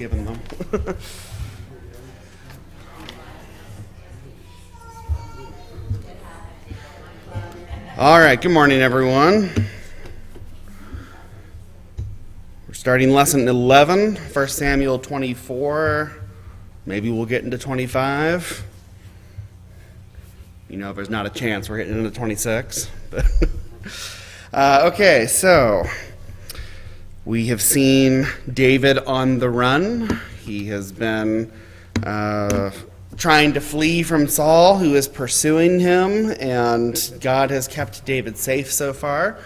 given them. All right, good morning, everyone. We're starting lesson 11, 1 Samuel 24. Maybe we'll get into 25. You know, there's not a chance we're getting into 26. Okay, so we have seen David on the run. He has been trying to flee from Saul, who is pursuing him, and God has kept David safe so far.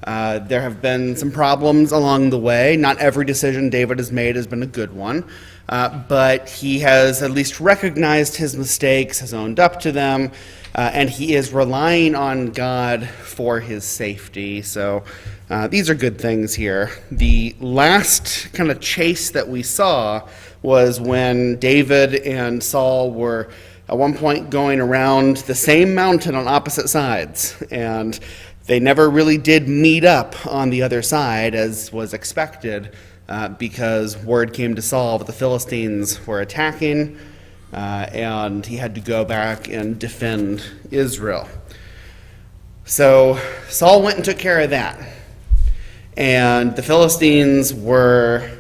There have been some problems along the way. Not every decision David has made has been a good one, but he has at least recognized his mistakes, has owned up to them, and he is relying on God for his safety. So these are good things here. The last kind of chase that we saw was when David and Saul were at one point going around the same mountain on opposite sides, and they never really did meet up on the other side as was expected, because word came to Saul that the Philistines were attacking, and he had to go back and defend Israel. So Saul went and took care of that, and the Philistines were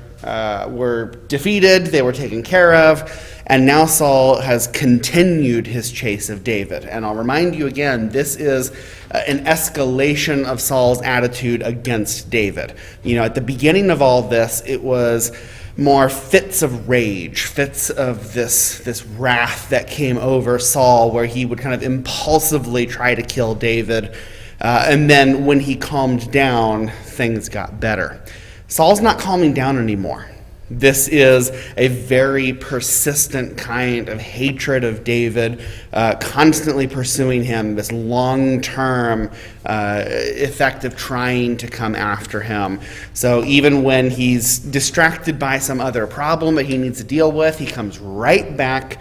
defeated, they were taken care of, and now Saul has continued his chase of David. And I'll remind you again, this is an escalation of Saul's attitude against David. You know, at the beginning of all this, it was more fits of rage, fits of this wrath that came over Saul, where he would kind of impulsively try to kill David. And then when he calmed down, things got better. Saul's not calming down anymore. This is a very persistent kind of hatred of David, constantly pursuing him, this long-term effect of trying to come after him. So even when he's distracted by some other problem that he needs to deal with, he comes right back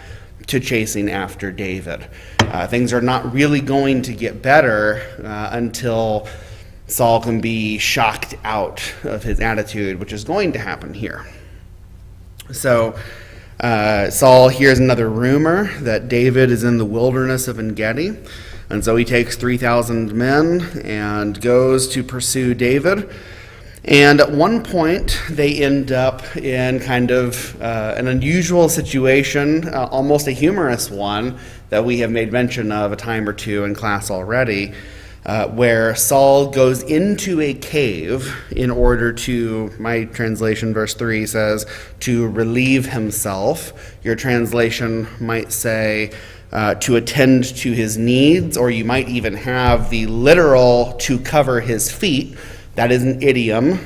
to chasing after David. Things are not really going to get better until Saul can be shocked out of his attitude, which is going to happen here. So Saul hears another rumor that David is in the wilderness of En-Gedi, and so he takes 3,000 men and goes to pursue David. And at one point, they end up in kind of an unusual situation, almost a humorous one that we have made mention of a time or two in class already, where Saul goes into a cave in order to, my translation, verse 3 says, to relieve himself. Your translation might say to attend to his needs, or you might even have the literal to cover his feet. That is an idiom,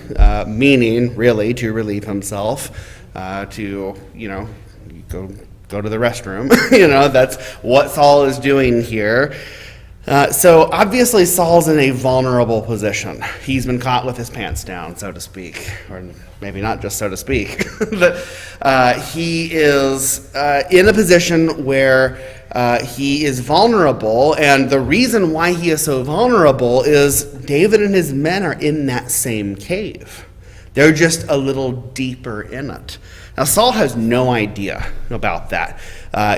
meaning really to relieve himself, to, go to the restroom. That's what Saul is doing here. So obviously Saul's in a vulnerable position. He's been caught with his pants down, so to speak, or maybe not just so to speak. But he is in a position where he is vulnerable, and the reason why he is so vulnerable is David and his men are in that same cave. They're just a little deeper in it. Now, Saul has no idea about that.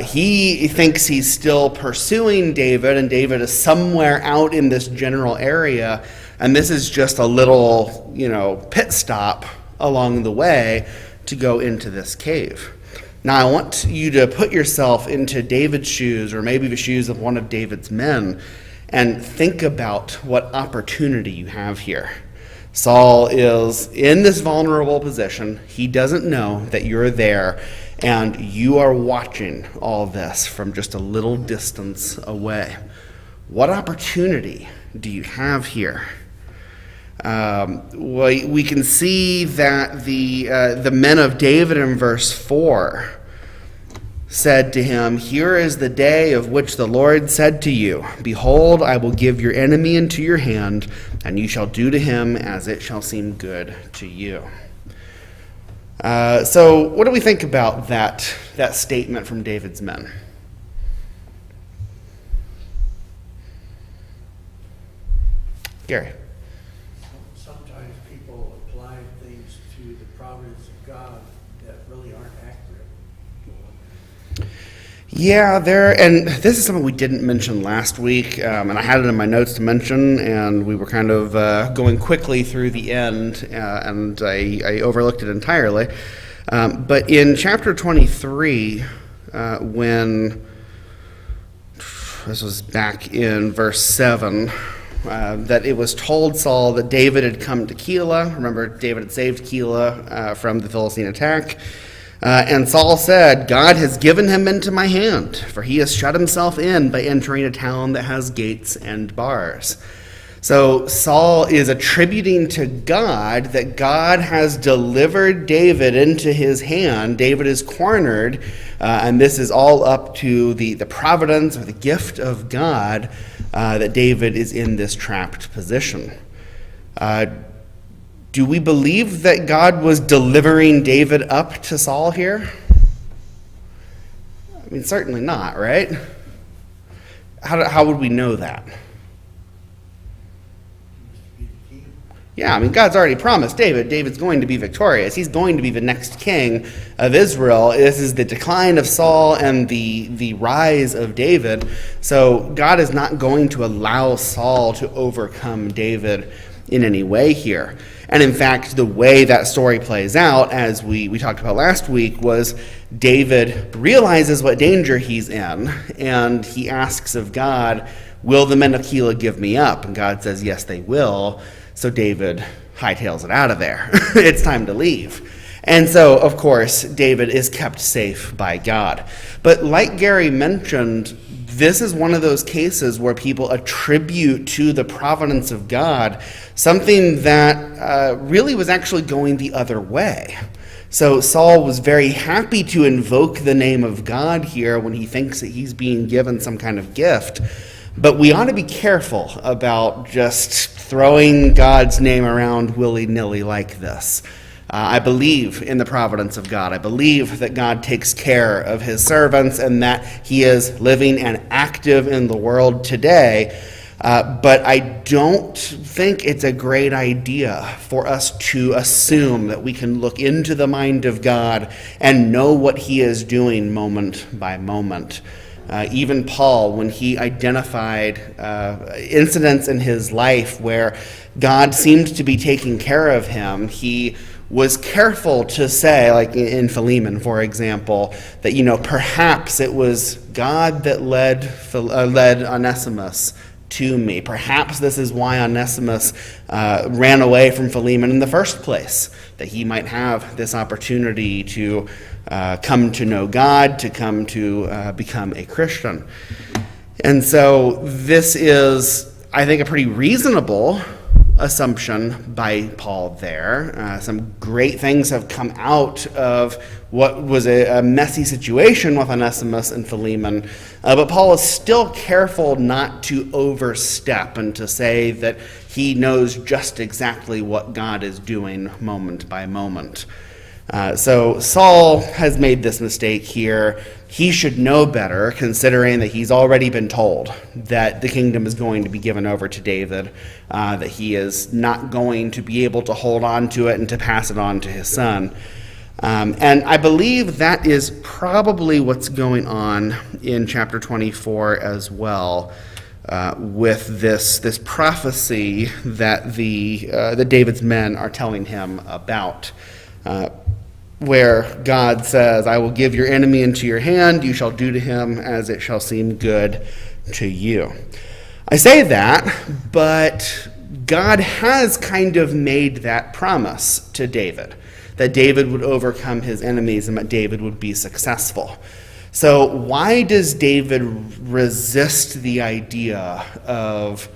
He thinks he's still pursuing David, and David is somewhere out in this general area, and this is just a little, pit stop along the way to go into this cave. Now, I want you to put yourself into David's shoes, or maybe the shoes of one of David's men, and think about what opportunity you have here. Saul is in this vulnerable position. He doesn't know that you're there, and you are watching all this from just a little distance away. What opportunity do you have here? We can see that the men of David in verse 4 said to him, "Here is the day of which the Lord said to you, Behold, I will give your enemy into your hand, and you shall do to him as it shall seem good to you." So what do we think about that statement from David's men? Gary. Sometimes people apply things to the providence of God that really Yeah, and this is something we didn't mention last week, and I had it in my notes to mention, and we were kind of going quickly through the end, and I overlooked it entirely. But in chapter 23, when this was back in verse 7, that it was told Saul that David had come to Keilah. Remember, David had saved Keilah from the Philistine attack. And Saul said, God has given him into my hand, for he has shut himself in by entering a town that has gates and bars. So Saul is attributing to God that God has delivered David into his hand. David is cornered, and this is all up to the providence or the gift of God that David is in this trapped position. Do we believe that God was delivering David up to Saul here? I mean, certainly not, right? How would we know that? Yeah, I mean, God's already promised David's going to be victorious. He's going to be the next king of Israel. This is the decline of Saul and the rise of David. So God is not going to allow Saul to overcome David in any way here. And in fact, the way that story plays out, as we talked about last week, was David realizes what danger he's in, and he asks of God, will the men of Keilah give me up? And God says, yes, they will. So David hightails it out of there. It's time to leave. And so, of course, David is kept safe by God. But like Gary mentioned, this is one of those cases where people attribute to the providence of God something that really was actually going the other way. So Saul was very happy to invoke the name of God here when he thinks that he's being given some kind of gift. But we ought to be careful about just throwing God's name around willy-nilly like this. I believe in the providence of God. I believe that God takes care of his servants and that he is living and active in the world today. But I don't think it's a great idea for us to assume that we can look into the mind of God and know what he is doing moment by moment. Even Paul, when he identified incidents in his life where God seemed to be taking care of him, he was careful to say, like in Philemon, for example, that, perhaps it was God that led Onesimus to me. Perhaps this is why Onesimus ran away from Philemon in the first place, that he might have this opportunity to come to know God, to come to become a Christian. And so this is, I think, a pretty reasonable assumption by Paul there. Some great things have come out of what was a messy situation with Onesimus and Philemon, but Paul is still careful not to overstep and to say that he knows just exactly what God is doing moment by moment. So Saul has made this mistake here. He should know better, considering that he's already been told that the kingdom is going to be given over to David, that he is not going to be able to hold on to it and to pass it on to his son. And I believe that is probably what's going on in chapter 24 as well, with this prophecy that the David's men are telling him about. Where God says, I will give your enemy into your hand, you shall do to him as it shall seem good to you. I say that, but God has kind of made that promise to David, that David would overcome his enemies and that David would be successful. So why does David resist the idea of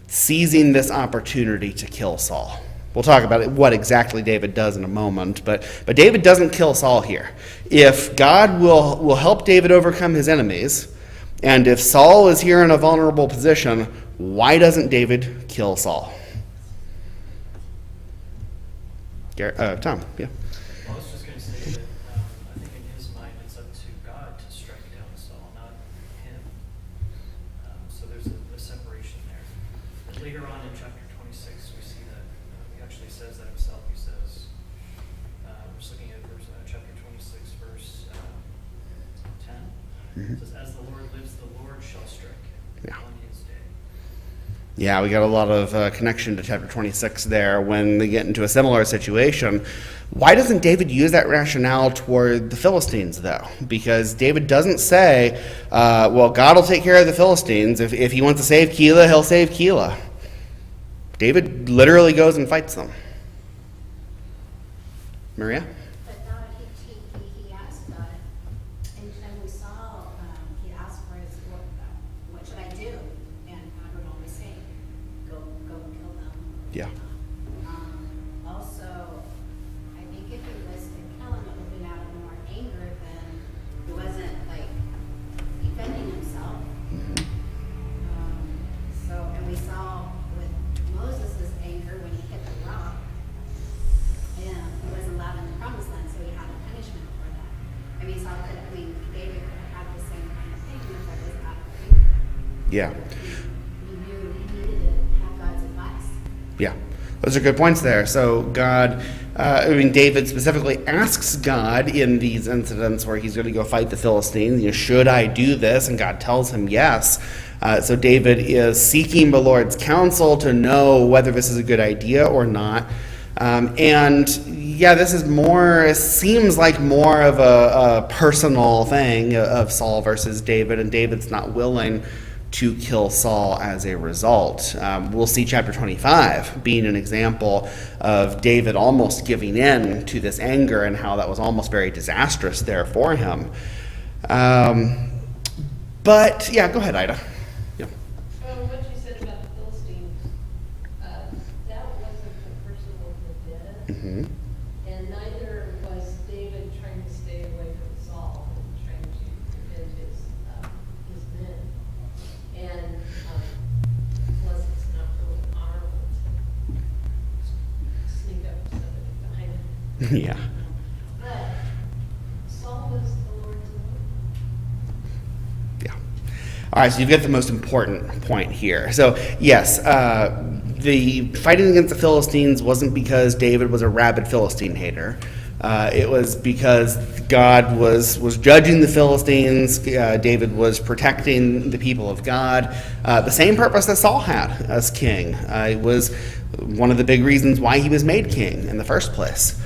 seizing this opportunity to kill Saul? We'll talk about what exactly David does in a moment, but David doesn't kill Saul here. If God will help David overcome his enemies, and if Saul is here in a vulnerable position, why doesn't David kill Saul? Tom, yeah. Well, I was just going to say that I think in his mind it's up to God to strike down Saul, not him. So there's a separation there. And later on in chapter 26, we see that he actually says that himself. He says, we're just looking at chapter 26, verse 10. It says, as the Lord lives, the Lord shall strike him Yeah. on his day. Yeah, we got a lot of connection to chapter 26 there when they get into a similar situation. Why doesn't David use that rationale toward the Philistines, though? Because David doesn't say, well, God will take care of the Philistines. If he wants to save Keilah, he'll save Keilah. David literally goes and fights them. Maria? But now he asked God, and we saw he asked for his what should I do? And God would always say, go and kill them. Yeah. Also, I think if he was to kill him, it would have been out of more anger than he wasn't like defending himself. And we saw with Moses' anger when he hit the rock, and he wasn't allowed in the promised land, so he had a punishment for that. David could have had the same kind of thing if it was out of anger. Yeah. He knew he needed to have God's advice. Yeah, those are good points there. So David specifically asks God in these incidents where he's going to go fight the Philistines, should I do this? And God tells him yes. So David is seeking the Lord's counsel to know whether this is a good idea or not. This is seems like more of a personal thing of Saul versus David, and David's not willing to kill Saul as a result. We'll see chapter 25 being an example of David almost giving in to this anger and how that was almost very disastrous there for him. But yeah, go ahead, Ida. Yeah. What you said about the Philistines, that wasn't the person with the dead, Mm-hmm. and neither was David trying to stay away from Saul, trying to defend his men. And plus, it's not really honorable to sneak up to somebody behind him. Yeah. But Saul was the Lord's anointed. Yeah. All right, so you've got the most important point here. So, yes, the fighting against the Philistines wasn't because David was a rabid Philistine hater. It was because God was judging the Philistines. David was protecting the people of God. The same purpose that Saul had as king. It was one of the big reasons why he was made king in the first place.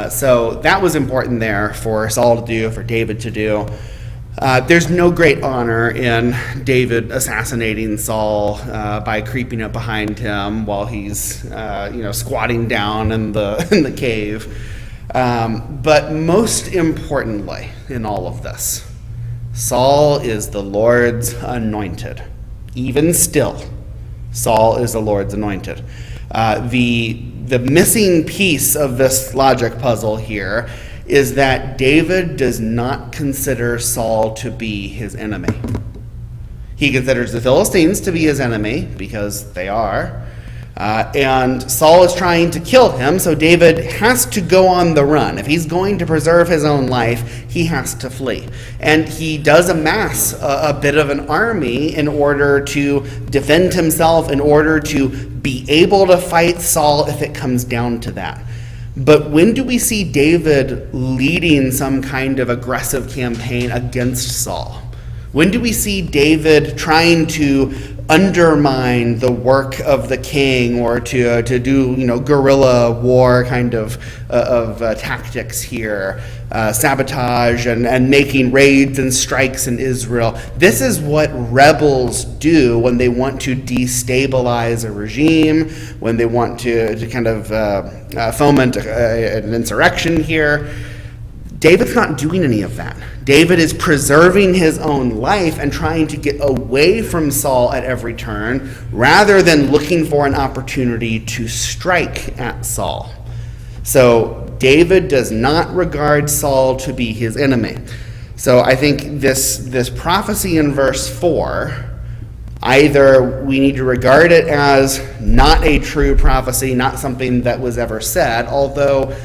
So that was important there for Saul to do, for David to do. There's no great honor in David assassinating Saul by creeping up behind him while he's squatting down in the cave. But most importantly in all of this, Saul is the Lord's anointed. Even still, Saul is the Lord's anointed. The missing piece of this logic puzzle here is that David does not consider Saul to be his enemy. He considers the Philistines to be his enemy, because they are. And Saul is trying to kill him, so David has to go on the run. If he's going to preserve his own life, he has to flee. And he does amass a bit of an army in order to defend himself, in order to be able to fight Saul if it comes down to that. But when do we see David leading some kind of aggressive campaign against Saul? When do we see David trying to undermine the work of the king, or to do guerrilla war kind of tactics here, sabotage and making raids and strikes in Israel? This is what rebels do when they want to destabilize a regime, when they want to kind of foment an insurrection here. David's not doing any of that. David is preserving his own life and trying to get away from Saul at every turn, rather than looking for an opportunity to strike at Saul. So David does not regard Saul to be his enemy. So I think this prophecy in verse 4, either we need to regard it as not a true prophecy, not something that was ever said, although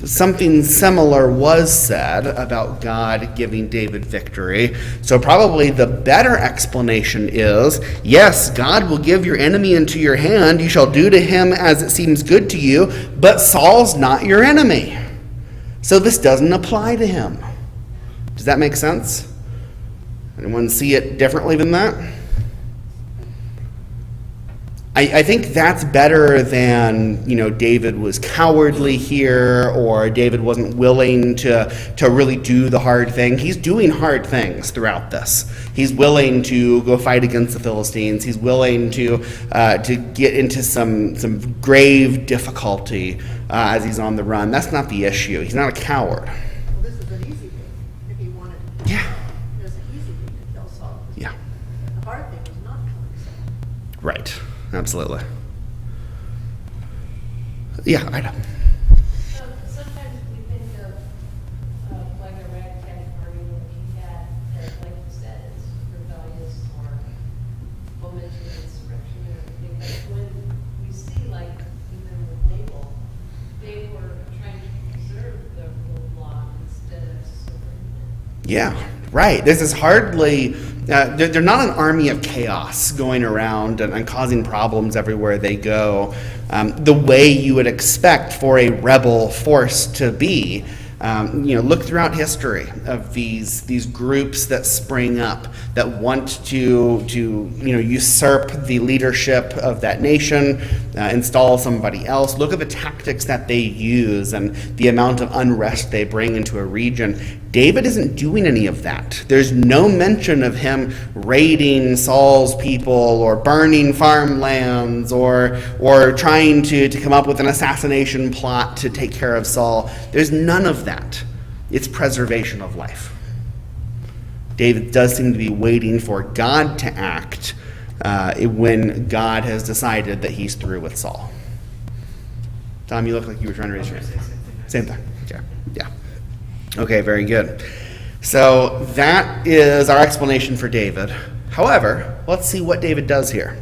something similar was said about God giving David victory. So probably the better explanation is, yes, God will give your enemy into your hand. You shall do to him as it seems good to you, but Saul's not your enemy. So this doesn't apply to him. Does that make sense? Anyone see it differently than that? I think that's better than, David was cowardly here, or David wasn't willing to really do the hard thing. He's doing hard things throughout this. He's willing to go fight against the Philistines. He's willing to get into some grave difficulty as he's on the run. That's not the issue. He's not a coward. Well, this is an easy thing, if he wanted. Yeah. It was an easy thing to kill Saul. Yeah. The hard thing was not killing Saul. Right. Absolutely. Yeah, I know. So sometimes we think of like a ragtag party looking at, that, like you said, it's rebellious or fomenting insurrection and everything. But when we see, like, even with Nabal, they were trying to preserve the rule of law instead of subverting it. Yeah, right. This is hardly, they're not an army of chaos going around and causing problems everywhere they go, the way you would expect for a rebel force to be. Look throughout history of these groups that spring up that want to usurp the leadership of that nation, install somebody else. Look at the tactics that they use and the amount of unrest they bring into a region. David isn't doing any of that. There's no mention of him raiding Saul's people or burning farmlands or trying to come up with an assassination plot to take care of Saul. There's none of that. It's preservation of life. David does seem to be waiting for God to act when God has decided that he's through with Saul. Tom, you look like you were trying to raise your hand. Same thing. Okay. Yeah. Okay, very good. So that is our explanation for David. However, let's see what David does here.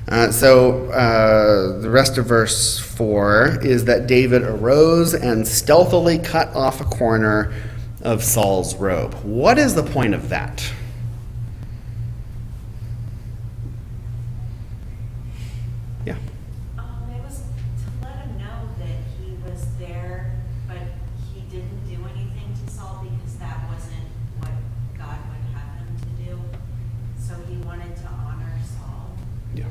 The rest of verse 4 is that David arose and stealthily cut off a corner of Saul's robe. What is the point of that? Yeah. It was to let him know that he was there, but he didn't do anything to Saul because that wasn't what God would have him to do. So he wanted to honor Saul, Yeah.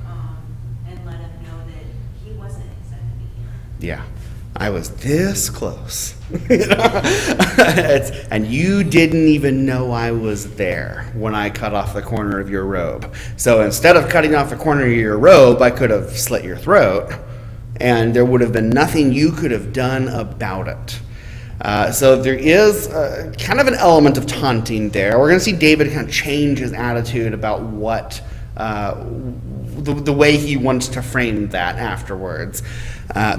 and let him know that he wasn't his enemy. Yeah. I was this close. And you didn't even know I was there when I cut off the corner of your robe. So instead of cutting off the corner of your robe, I could have slit your throat, and there would have been nothing you could have done about it. So there is kind of an element of taunting there. We're going to see David kind of change his attitude about what the way he wants to frame that afterwards,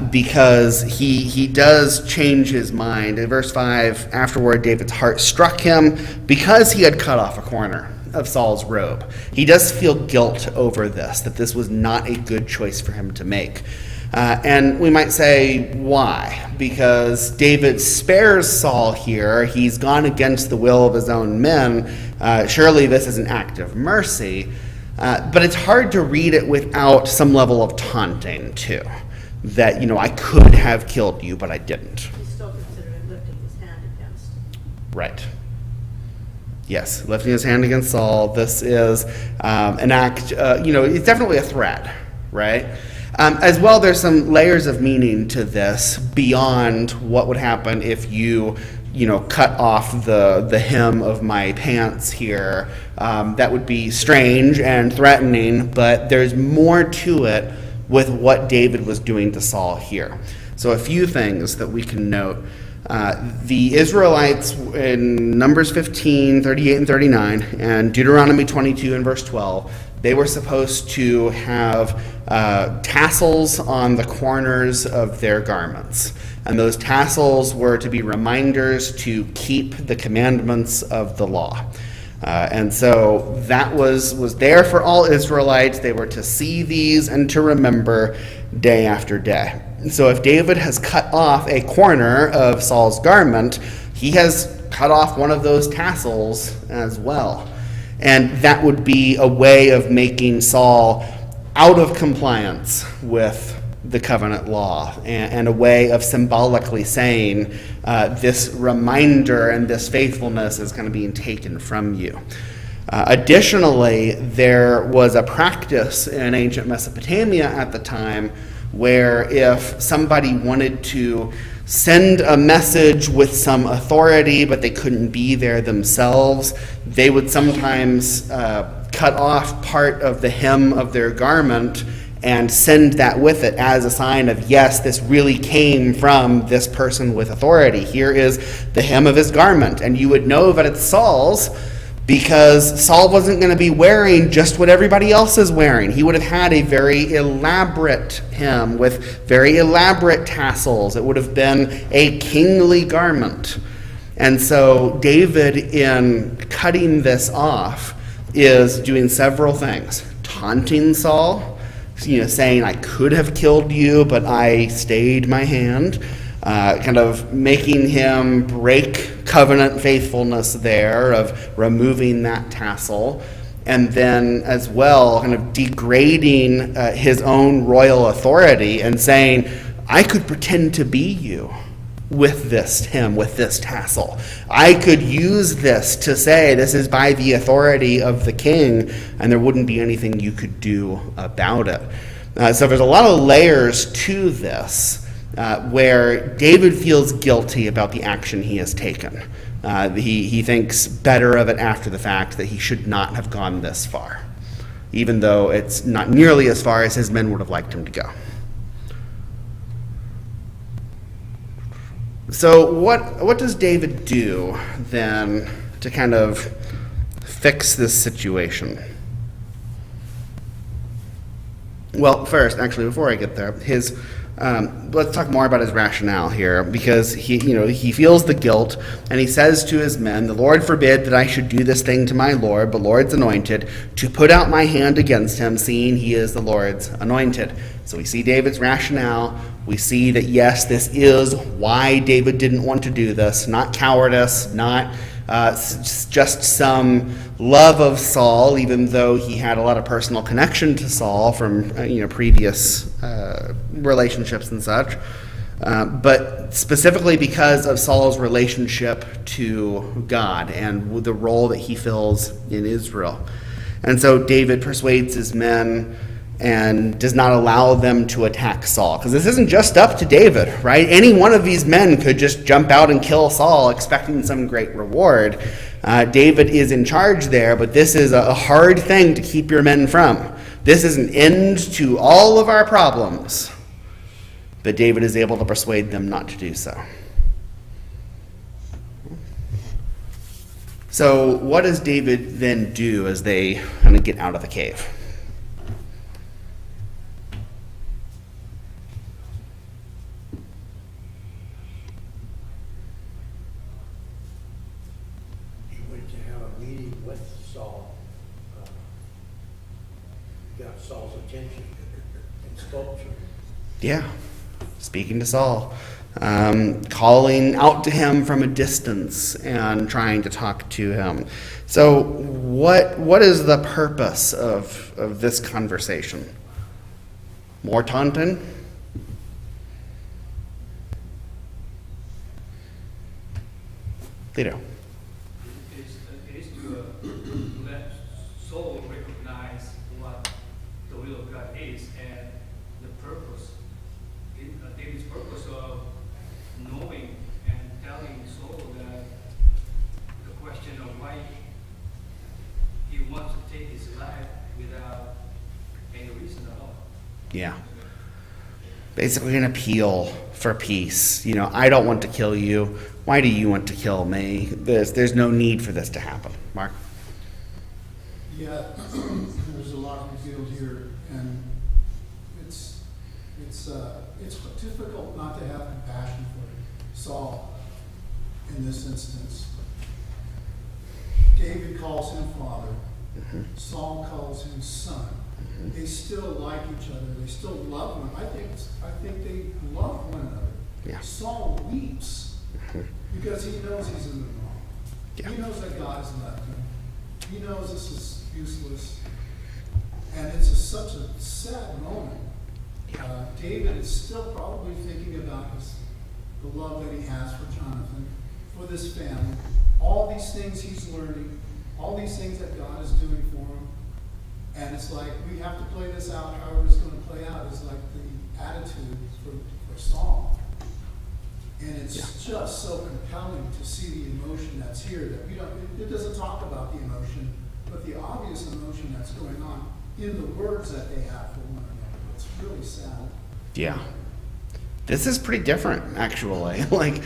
because he does change his mind. In verse 5, afterward, David's heart struck him because he had cut off a corner of Saul's robe. He does feel guilt over this, that this was not a good choice for him to make. And we might say, why? Because David spares Saul here. He's gone against the will of his own men. Surely this is an act of mercy. But it's hard to read it without some level of taunting, too. That, I could have killed you, but I didn't. He's still considering lifting his hand against. Right. Yes, lifting his hand against Saul. This is an act, it's definitely a threat, right? As well, there's some layers of meaning to this beyond what would happen if you cut off the hem of my pants here. That would be strange and threatening, but there's more to it with what David was doing to Saul here. So a few things that we can note. The Israelites in Numbers 15, 38 and 39, and Deuteronomy 22 and verse 12, they were supposed to have tassels on the corners of their garments. And those tassels were to be reminders to keep the commandments of the law. And so that was there for all Israelites. They were to see these and to remember day after day. So if David has cut off a corner of Saul's garment, he has cut off one of those tassels as well. And that would be a way of making Saul out of compliance with the covenant law, and a way of symbolically saying this reminder and this faithfulness is kind of being taken from you. Additionally, there was a practice in ancient Mesopotamia at the time where if somebody wanted to send a message with some authority, but they couldn't be there themselves, they would sometimes cut off part of the hem of their garment and send that with it as a sign of, yes, this really came from this person with authority. Here is the hem of his garment. And you would know that it's Saul's, because Saul wasn't going to be wearing just what everybody else is wearing. He would have had a very elaborate hem with very elaborate tassels. It would have been a kingly garment. And so David, in cutting this off, is doing several things. Taunting Saul, saying, I could have killed you, but I stayed my hand. Kind of making him break covenant faithfulness there of removing that tassel. And then as well, kind of degrading his own royal authority and saying, I could pretend to be you with this hem, with this tassel. I could use this to say this is by the authority of the king, and there wouldn't be anything you could do about it. So there's a lot of layers to this, where David feels guilty about the action he has taken. He thinks better of it after the fact, that he should not have gone this far, even though it's not nearly as far as his men would have liked him to go. So what does David do then to kind of fix this situation? Well, first, actually, before I get there, let's talk more about his rationale here, because he feels the guilt, and he says to his men, the Lord forbid that I should do this thing to my Lord, the Lord's anointed, to put out my hand against him, seeing he is the Lord's anointed. So we see David's rationale. We see that, yes, this is why David didn't want to do this, not cowardice, not just some love of Saul, even though he had a lot of personal connection to Saul from previous relationships and such, but specifically because of Saul's relationship to God and the role that he fills in Israel. And so David persuades his men and does not allow them to attack Saul. Because this isn't just up to David, right? Any one of these men could just jump out and kill Saul expecting some great reward. David is in charge there, but this is a hard thing to keep your men from. This is an end to all of our problems. But David is able to persuade them not to do so. So what does David then do as they kind of get out of the cave? Saul's attention and spoke to him. Yeah, speaking to Saul, calling out to him from a distance and trying to talk to him. So what is the purpose of this conversation? More taunting? Lito. It is to let Saul recognize what the will of God is and the purpose, David's purpose of knowing and telling Saul that the question of why he wants to take his life without any reason at all. Yeah. Basically an appeal for peace. I don't want to kill you. Why do you want to kill me? There's no need for this to happen. Mark? Yeah, there's a lot revealed here, and it's difficult not to have compassion for Saul in this instance. David calls him father. Mm-hmm. Saul calls him son. Mm-hmm. They still like each other. They still love one. I think they love one another. Yeah. Saul weeps because he knows he's in the wrong. Yeah. He knows that God has left him. He knows this is useless. And it's such a sad moment. David is still probably thinking about the love that he has for Jonathan, for this family, all these things he's learning, all these things that God is doing for him. And it's like, we have to play this out however it's going to play out, is like the attitude for Saul. And it's just so compelling to see the emotion that's here, that it doesn't talk about the emotion, but the obvious emotion that's going on in the words that they have for one another. It's really sad. Yeah. This is pretty different, actually. Like,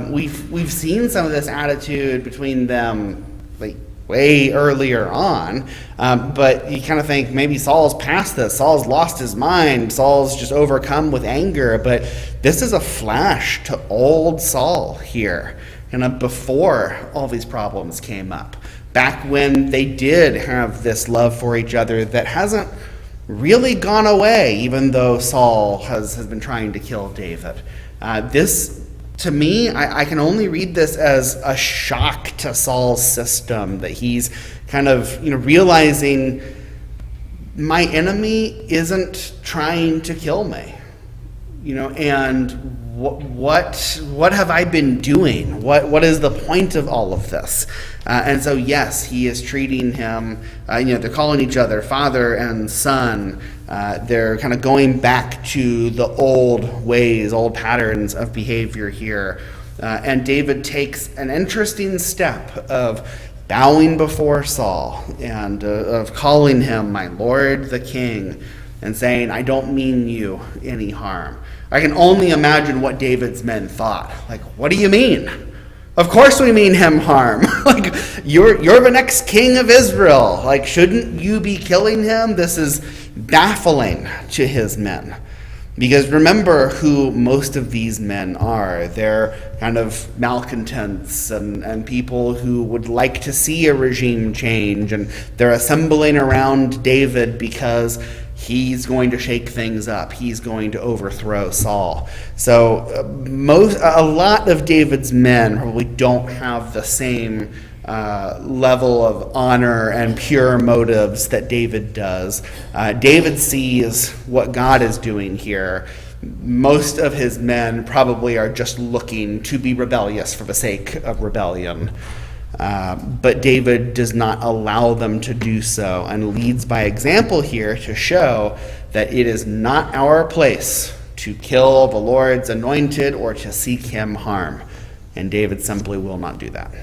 we've seen some of this attitude between them, like, way earlier on, but you kind of think maybe Saul's past this. Saul's lost his mind. Saul's just overcome with anger. But this is a flash to old Saul here, kind of before all these problems came up. Back when they did have this love for each other that hasn't really gone away, even though Saul has been trying to kill David. This, to me, I can only read this as a shock to Saul's system, that he's kind of, realizing my enemy isn't trying to kill me, and what have I been doing? What is the point of all of this? And so, yes, he is treating him, they're calling each other father and son. They're kind of going back to the old ways, old patterns of behavior here. And David takes an interesting step of bowing before Saul and of calling him my Lord the King and saying, I don't mean you any harm. I can only imagine what David's men thought. Like, what do you mean? Of course we mean him harm. Like, you're the next king of Israel. Like, shouldn't you be killing him? This is baffling to his men. Because remember who most of these men are. They're kind of malcontents and people who would like to see a regime change. And they're assembling around David because he's going to shake things up. He's going to overthrow Saul. So a lot of David's men probably don't have the same level of honor and pure motives that David does. David sees what God is doing here. Most of his men probably are just looking to be rebellious for the sake of rebellion. But David does not allow them to do so and leads by example here to show that it is not our place to kill the Lord's anointed or to seek him harm. And David simply will not do that.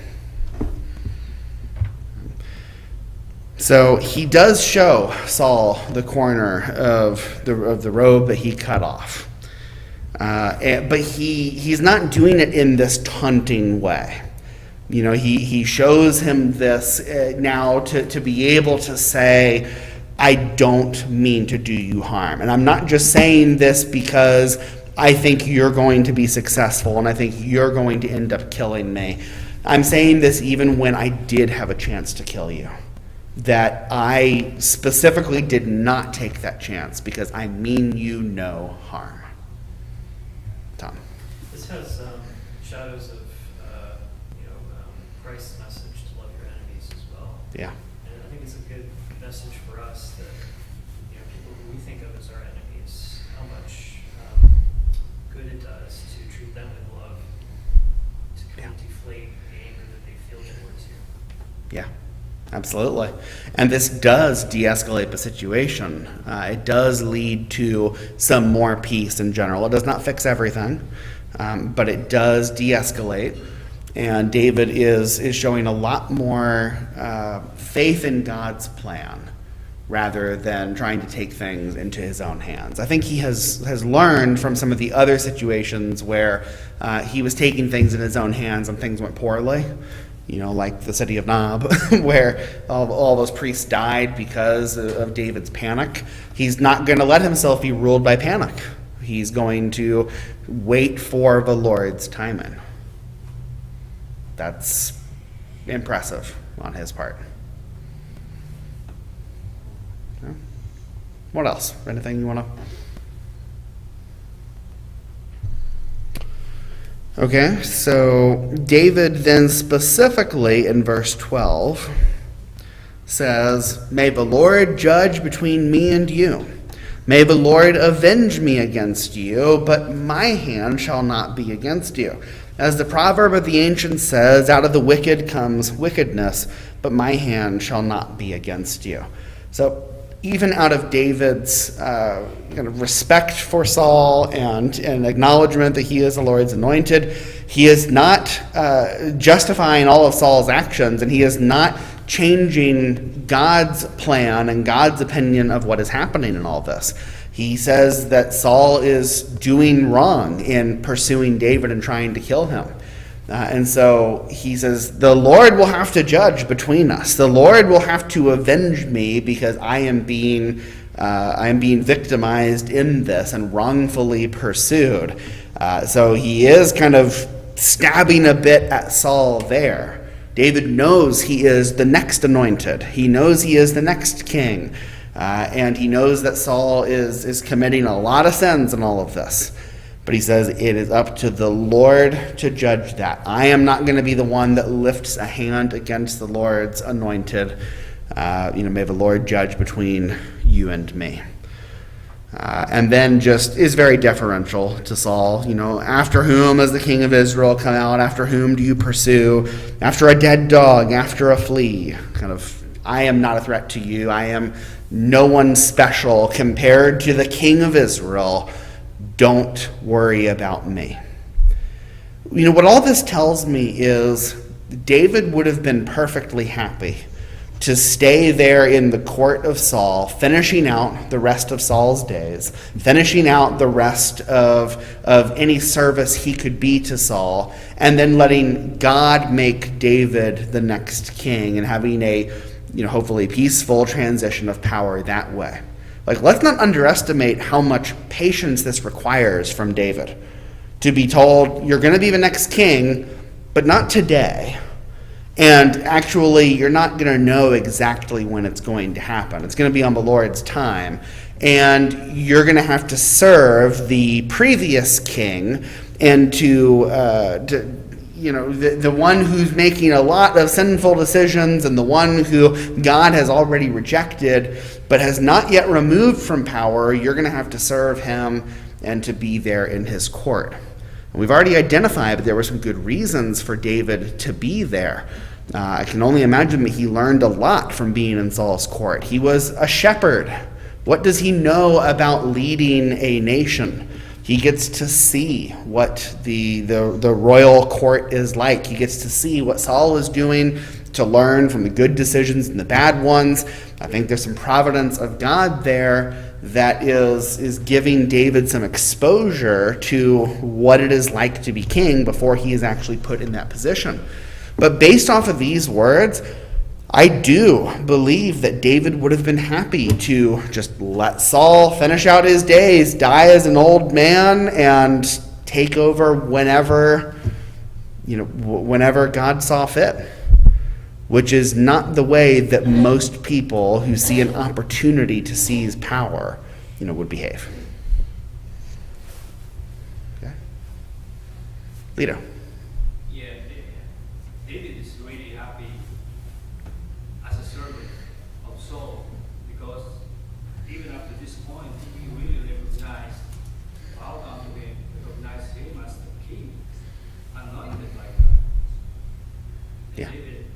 So he does show Saul the corner of the robe that he cut off. But he's not doing it in this taunting way. He shows him this now to be able to say, I don't mean to do you harm. And I'm not just saying this because I think you're going to be successful and I think you're going to end up killing me. I'm saying this even when I did have a chance to kill you. That I specifically did not take that chance because I mean you no harm. Tom. This has shadows of Christ's message to love your enemies as well. Yeah. And I think it's a good message for us that people who we think of as our enemies, how much good it does to treat them with love, to kind of deflate the anger that they feel towards you. Yeah. Absolutely. And this does de-escalate the situation. It does lead to some more peace in general. It does not fix everything, but it does de-escalate. And David is showing a lot more faith in God's plan rather than trying to take things into his own hands. I think he has learned from some of the other situations where he was taking things in his own hands and things went poorly. Like the city of Nob, where all those priests died because of David's panic. He's not going to let himself be ruled by panic. He's going to wait for the Lord's timing. That's impressive on his part. Okay. What else? Anything you want to... Okay, so David then specifically in verse 12 says, May the Lord judge between me and you. May the Lord avenge me against you, but my hand shall not be against you. As the proverb of the ancients says, out of the wicked comes wickedness, but my hand shall not be against you. So even out of David's kind of respect for Saul and acknowledgement that he is the Lord's anointed, he is not justifying all of Saul's actions, and he is not changing God's plan and God's opinion of what is happening in all this. He says that Saul is doing wrong in pursuing David and trying to kill him. And so he says, the Lord will have to judge between us. The Lord will have to avenge me because I am being victimized in this and wrongfully pursued. So he is kind of stabbing a bit at Saul there. David knows he is the next anointed. He knows he is the next king. And he knows that Saul is committing a lot of sins in all of this. But he says it is up to the Lord to judge that. I am not going to be the one that lifts a hand against the Lord's anointed. May the Lord judge between you and me. And then just is very deferential to Saul. After whom has the king of Israel come out? After whom do you pursue? After a dead dog, after a flea. I am not a threat to you. I am no one special compared to the king of Israel. Don't worry about me. What all this tells me is David would have been perfectly happy to stay there in the court of Saul, finishing out the rest of Saul's days, finishing out the rest of any service he could be to Saul, and then letting God make David the next king and having a hopefully peaceful transition of power that way. Let's not underestimate how much patience this requires from David. To be told, you're going to be the next king, but not today. And actually, you're not going to know exactly when it's going to happen. It's going to be on the Lord's time. And you're going to have to serve the previous king and the one who's making a lot of sinful decisions and the one who God has already rejected but has not yet removed from power. You're going to have to serve him and to be there in his court. And we've already identified that there were some good reasons for David to be there. I can only imagine that he learned a lot from being in Saul's court. He was a shepherd. What does he know about leading a nation? He gets to see what the royal court is like. He gets to see what Saul is doing, to learn from the good decisions and the bad ones. I think there's some providence of God there that is giving David some exposure to what it is like to be king before he is actually put in that position. But based off of these words, I do believe that David would have been happy to just let Saul finish out his days, die as an old man, and take over whenever God saw fit, which is not the way that most people who see an opportunity to seize power, would behave. Okay. Lito. David is really happy as a servant of Saul because even after this point, he really recognized, bowed down to him, recognized him as the king, anointed by God. Yeah. David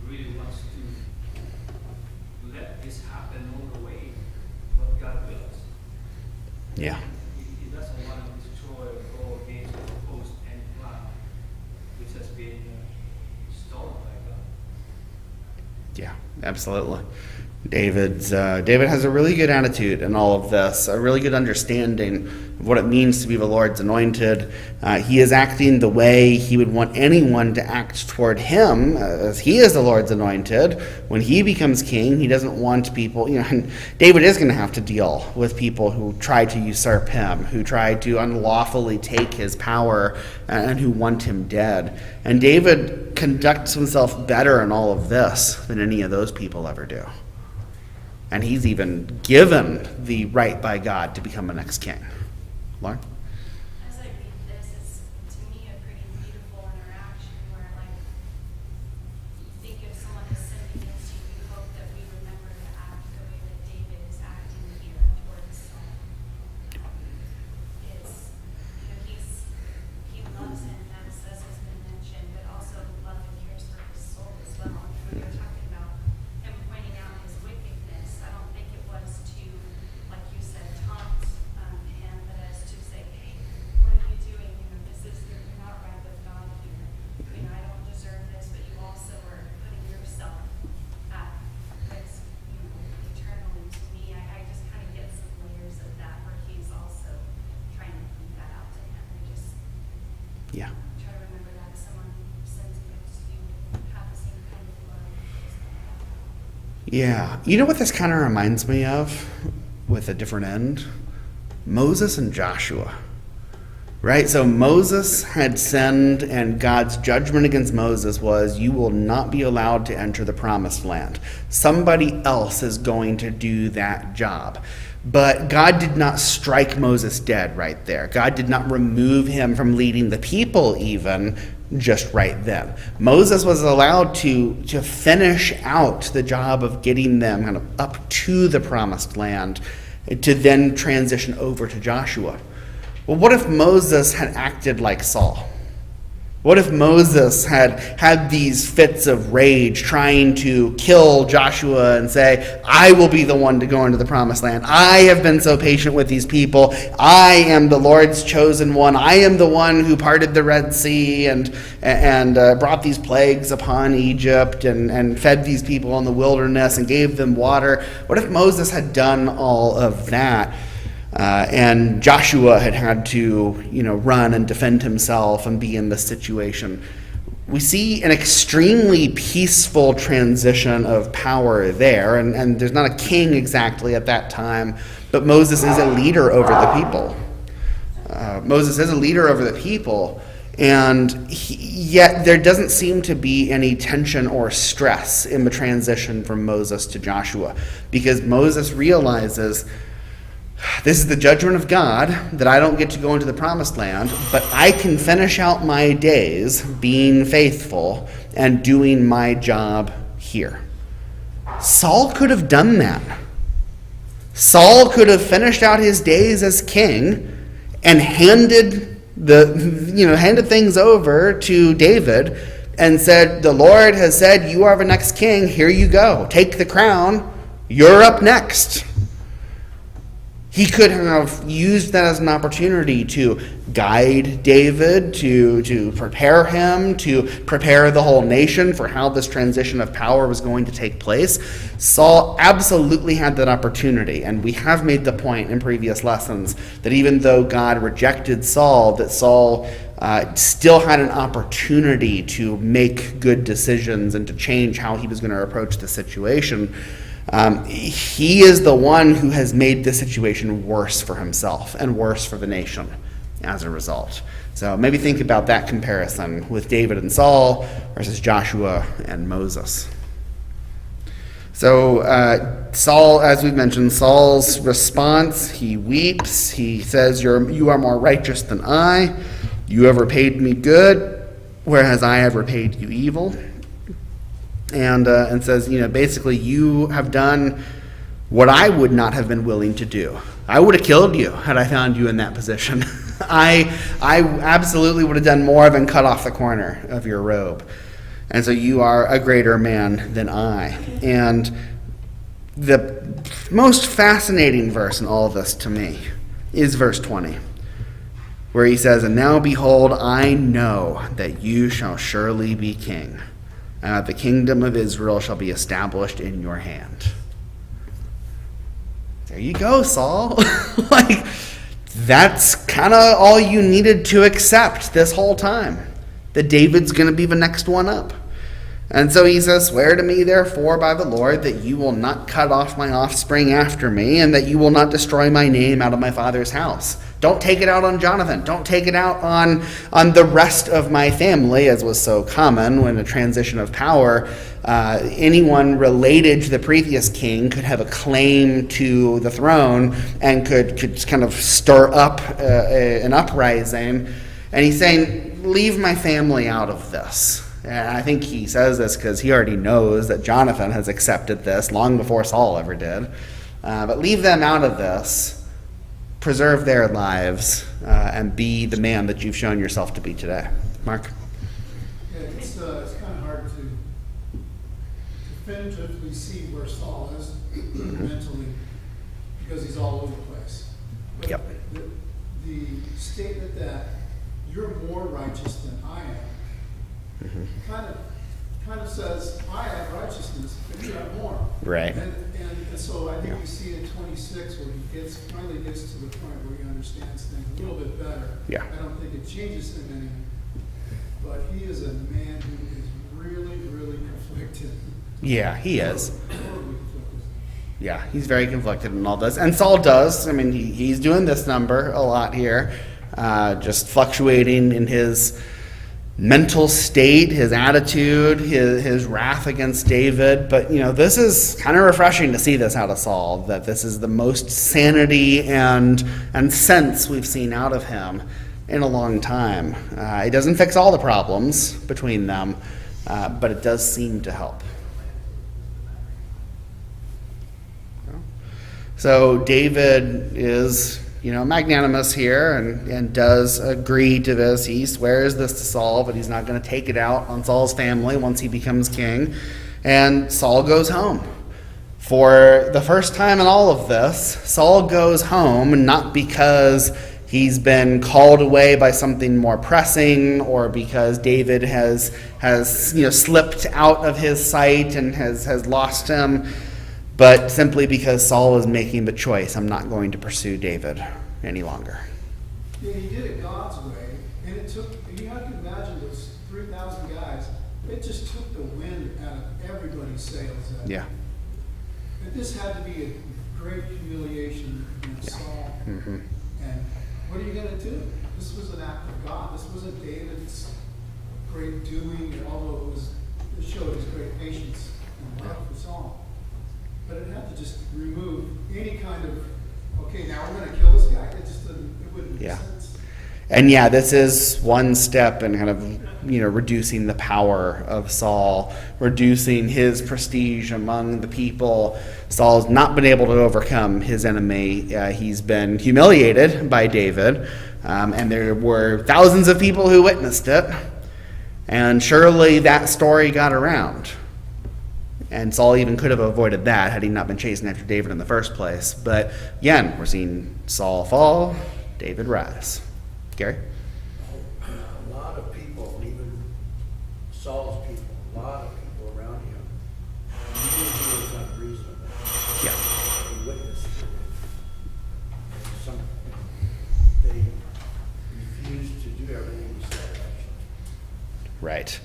really wants to let this happen all the way what God wills. Yeah. He doesn't want to destroy or go against or oppose any plan which has been stolen by God. Yeah, absolutely. David has a really good attitude in all of this, a really good understanding of what it means to be the Lord's anointed. He is acting the way he would want anyone to act toward him, as he is the Lord's anointed. When he becomes king, he doesn't want people, and David is going to have to deal with people who try to usurp him, who try to unlawfully take his power, and who want him dead. And David conducts himself better in all of this than any of those people ever do. And he's even given the right by God to become the next king. Lauren? As I read this, it's to me a pretty beautiful interaction where, you think if someone has sinned against you, you hope that we remember to act the way that David is acting here towards Saul. He loves him, that says his Yeah. Try to remember that if someone sins against you, have the same kind of love. Yeah. You know what this kind of reminds me of with a different end? Moses and Joshua. Right? So Moses had sinned, and God's judgment against Moses was, you will not be allowed to enter the promised land. Somebody else is going to do that job. But God did not strike Moses dead right there. God did not remove him from leading the people even just right then. Moses was allowed to finish out the job of getting them kind of up to the promised land, to then transition over to Joshua. Well, what if Moses had acted like Saul? What if Moses had these fits of rage trying to kill Joshua and say, I will be the one to go into the promised land. I have been so patient with these people. I am the Lord's chosen one. I am the one who parted the Red Sea and brought these plagues upon Egypt and fed these people in the wilderness and gave them water. What if Moses had done all of that? And Joshua had to, run and defend himself and be in this situation. We see an extremely peaceful transition of power there, and there's not a king exactly at that time, but Moses is a leader over the people. Moses is a leader over the people, and yet there doesn't seem to be any tension or stress in the transition from Moses to Joshua, because Moses realizes, this is the judgment of God, that I don't get to go into the promised land, but I can finish out my days being faithful and doing my job here. Saul could have done that. Saul could have finished out his days as king and handed things over to David and said, the Lord has said, you are the next king, here you go. Take the crown, you're up next. He could have used that as an opportunity to guide David, to prepare him, to prepare the whole nation for how this transition of power was going to take place. Saul absolutely had that opportunity, and we have made the point in previous lessons that even though God rejected Saul, that Saul still had an opportunity to make good decisions and to change how he was going to approach the situation. He is the one who has made the situation worse for himself and worse for the nation as a result. So maybe think about that comparison with David and Saul versus Joshua and Moses. So Saul, as we've mentioned, Saul's response, he weeps. He says, you are more righteous than I. You have repaid me good, whereas I have repaid you evil. And says, basically, you have done what I would not have been willing to do. I would have killed you had I found you in that position. I absolutely would have done more than cut off the corner of your robe. And so you are a greater man than I. And the most fascinating verse in all of this to me is verse 20, where he says, and now behold, I know that you shall surely be king. The kingdom of Israel shall be established in your hand. There you go, Saul. That's kind of all you needed to accept this whole time. That David's going to be the next one up. And so he says, swear to me, therefore, by the Lord, that you will not cut off my offspring after me, and that you will not destroy my name out of my father's house. Don't take it out on Jonathan. Don't take it out on the rest of my family, as was so common when a transition of power. Anyone related to the previous king could have a claim to the throne and could kind of stir up an uprising. And he's saying, leave my family out of this. And I think he says this because he already knows that Jonathan has accepted this long before Saul ever did. But leave them out of this. Preserve their lives and be the man that you've shown yourself to be today. Mark? Yeah, it's kind of hard to definitively see where Saul is mentally because he's all over the place. But Yep. the statement that you're more righteous than I am kind of says, I have righteousness, but you have more. Right. And so I think we see in 26 where he finally gets to the point where he understands things a little bit better. Yeah. I don't think it changes him any, but he is a man who is really, really conflicted. Yeah, he is. Horribly conflicted. Yeah, he's very conflicted in all this. And Saul does. I mean, he's doing this number a lot here, just fluctuating in his mental state, his attitude, his wrath against David. But, this is kind of refreshing to see this out of Saul, that this is the most sanity and sense we've seen out of him in a long time. It doesn't fix all the problems between them, but it does seem to help. So David is, magnanimous here and does agree to this. He swears this to Saul, but he's not going to take it out on Saul's family once he becomes king. And Saul goes home. For the first time in all of this, Saul goes home not because he's been called away by something more pressing or because David has slipped out of his sight and has lost him, but simply because Saul is making the choice, I'm not going to pursue David any longer. Yeah, he did it God's way, and you have to imagine those 3,000 guys, it just took the wind out of everybody's sails. Yeah. And this had to be a great humiliation in Saul. Mm-hmm. And what are you going to do? This was an act of God. This wasn't David's great doing, although it showed his great patience and love for Saul. But it had to just remove any kind of, okay, now we're going to kill this guy. It wouldn't make sense. And this is one step in kind of, reducing the power of Saul, reducing his prestige among the people. Saul's not been able to overcome his enemy. He's been humiliated by David, and there were thousands of people who witnessed it. And surely that story got around. And Saul even could have avoided that had he not been chasing after David in the first place. But again, we're seeing Saul fall, David rise. Gary? A lot of people, even Saul's people, a lot of people around him, knew he was unreasonable. Yeah. They witnessed it. They refused to do everything he said, actually. Right.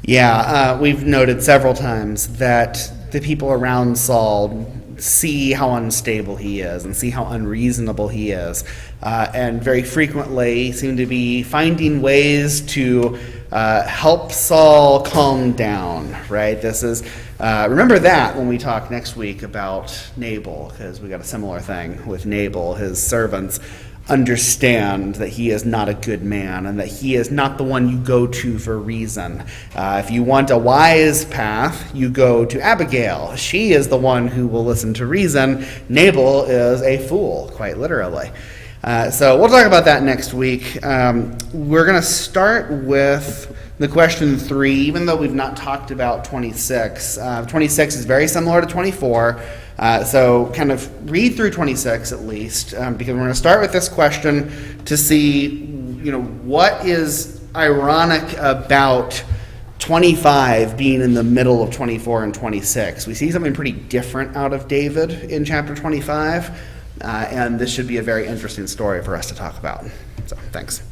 Yeah, we've noted several times that the people around Saul see how unstable he is and see how unreasonable he is, and very frequently seem to be finding ways to help Saul calm down, right? This is, remember that when we talk next week about Nabal, because we got a similar thing with Nabal. His servants understand that he is not a good man and that he is not the one you go to for reason. If you want a wise path, you go to Abigail. She is the one who will listen to reason. Nabal is a fool, quite literally. So we'll talk about that next week. We're going to start with the question 3, even though we've not talked about 26. 26 is very similar to 24. So kind of read through 26 at least, because we're going to start with this question to see, what is ironic about 25 being in the middle of 24 and 26. We see something pretty different out of David in chapter 25, and this should be a very interesting story for us to talk about. So, thanks.